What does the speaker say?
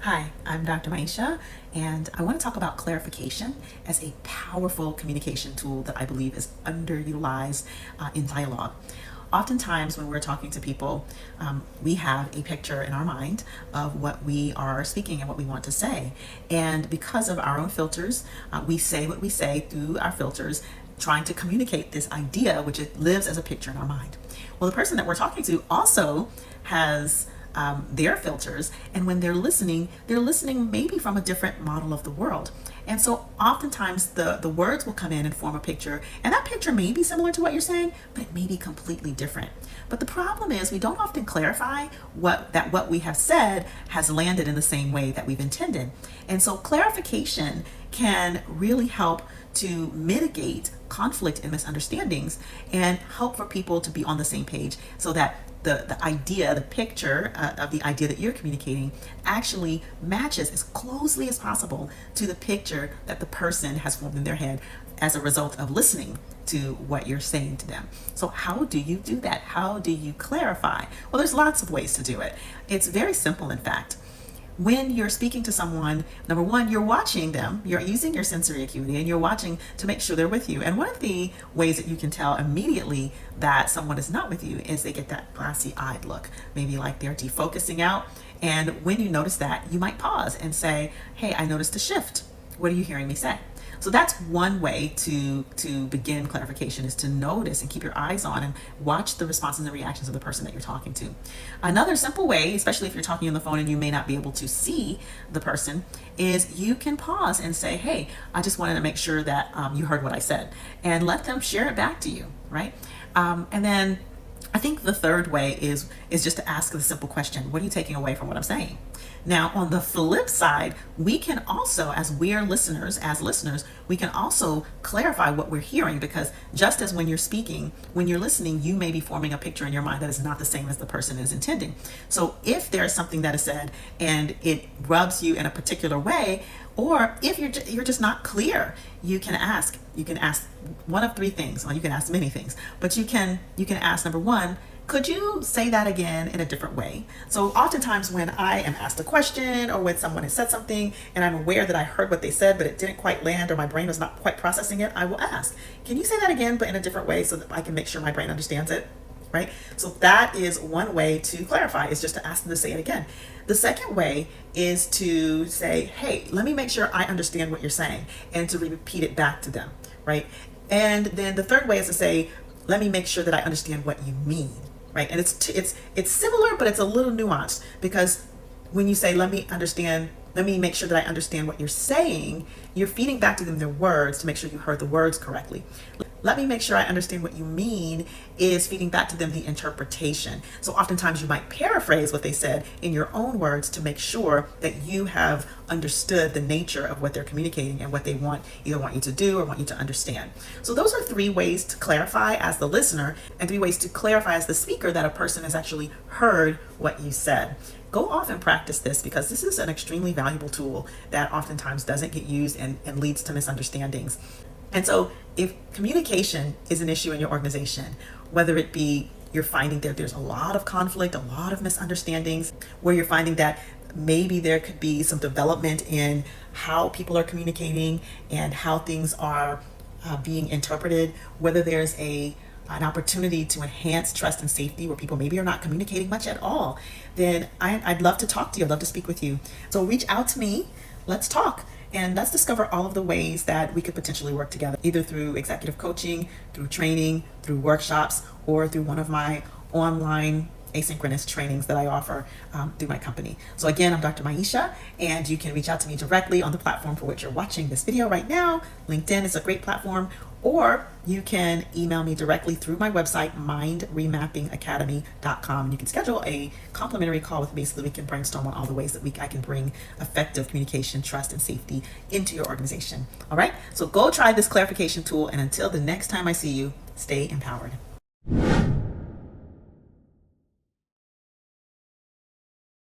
Hi, I'm Dr. Maisha, and I want to talk about clarification as a powerful communication tool that I believe is underutilized in dialogue. Oftentimes, when we're talking to people, we have a picture in our mind of what we are speaking and what we want to say. And because of our own filters, we say what we say through our filters, trying to communicate this idea, which it lives as a picture in our mind. Well, the person that we're talking to also has their filters, and when they're listening maybe from a different model of the world. And so oftentimes the words will come in and form a picture, and that picture may be similar to what you're saying, but it may be completely different. But the problem is we don't often clarify what we have said has landed in the same way that we've intended. And so clarification can really help to mitigate conflict and misunderstandings and help for people to be on the same page, so that the idea, the picture of the idea that you're communicating actually matches as closely as possible to the picture that the person has formed in their head as a result of listening to what you're saying to them. So how do you do that? How do you clarify? Well, there's lots of ways to do it. It's very simple, in fact. When you're speaking to someone, number one, you're watching them, you're using your sensory acuity, and you're watching to make sure they're with you. And one of the ways that you can tell immediately that someone is not with you is they get that glassy-eyed look, maybe like they're defocusing out. And when you notice that, you might pause and say, hey, I noticed a shift. What are you hearing me say? So that's one way to begin clarification, is to notice and keep your eyes on and watch the responses and reactions of the person that you're talking to. Another simple way, especially if you're talking on the phone and you may not be able to see the person, is you can pause and say, hey, I just wanted to make sure that you heard what I said, and let them share it back to you, right? And then I think the third way is just to ask the simple question, what are you taking away from what I'm saying? Now, on the flip side, we can also, as listeners, we can also clarify what we're hearing, because just as when you're speaking, when you're listening, you may be forming a picture in your mind that is not the same as the person is intending. So if there's something that is said and it rubs you in a particular way, or if you're just not clear, you can ask one of three things. Well, you can ask many things, but you can ask, number one, could you say that again in a different way? So oftentimes when I am asked a question, or when someone has said something and I'm aware that I heard what they said, but it didn't quite land, or my brain was not quite processing it, I will ask, can you say that again, but in a different way, so that I can make sure my brain understands it? Right? So that is one way to clarify, is just to ask them to say it again. The second way is to say, hey, let me make sure I understand what you're saying, and to repeat it back to them, right? And then the third way is to say, let me make sure that I understand what you mean, right? And it's similar, but it's a little nuanced, because when you say, let me make sure that I understand what you're saying, you're feeding back to them their words to make sure you heard the words correctly. Let me make sure I understand what you mean is feeding back to them the interpretation. So oftentimes you might paraphrase what they said in your own words to make sure that you have understood the nature of what they're communicating and what they either want you to do or want you to understand. So those are three ways to clarify as the listener, and three ways to clarify as the speaker that a person has actually heard what you said. Go off and practice this, because this is an extremely valuable tool that oftentimes doesn't get used and leads to misunderstandings. And so if communication is an issue in your organization, whether it be you're finding that there's a lot of conflict, a lot of misunderstandings, where you're finding that maybe there could be some development in how people are communicating and how things are being interpreted, whether there's an opportunity to enhance trust and safety where people maybe are not communicating much at all, then I'd love to talk to you. I'd love to speak with you. So reach out to me. Let's talk. And let's discover all of the ways that we could potentially work together, either through executive coaching, through training, through workshops, or through one of my online asynchronous trainings that I offer through my company. So again, I'm Dr. Maisha, and you can reach out to me directly on the platform for which you're watching this video right now. LinkedIn is a great platform, or you can email me directly through my website, mindremappingacademy.com. You can schedule a complimentary call with me so that we can brainstorm on all the ways that I can bring effective communication, trust, and safety into your organization. All right, so go try this clarification tool, and until the next time I see you, stay empowered.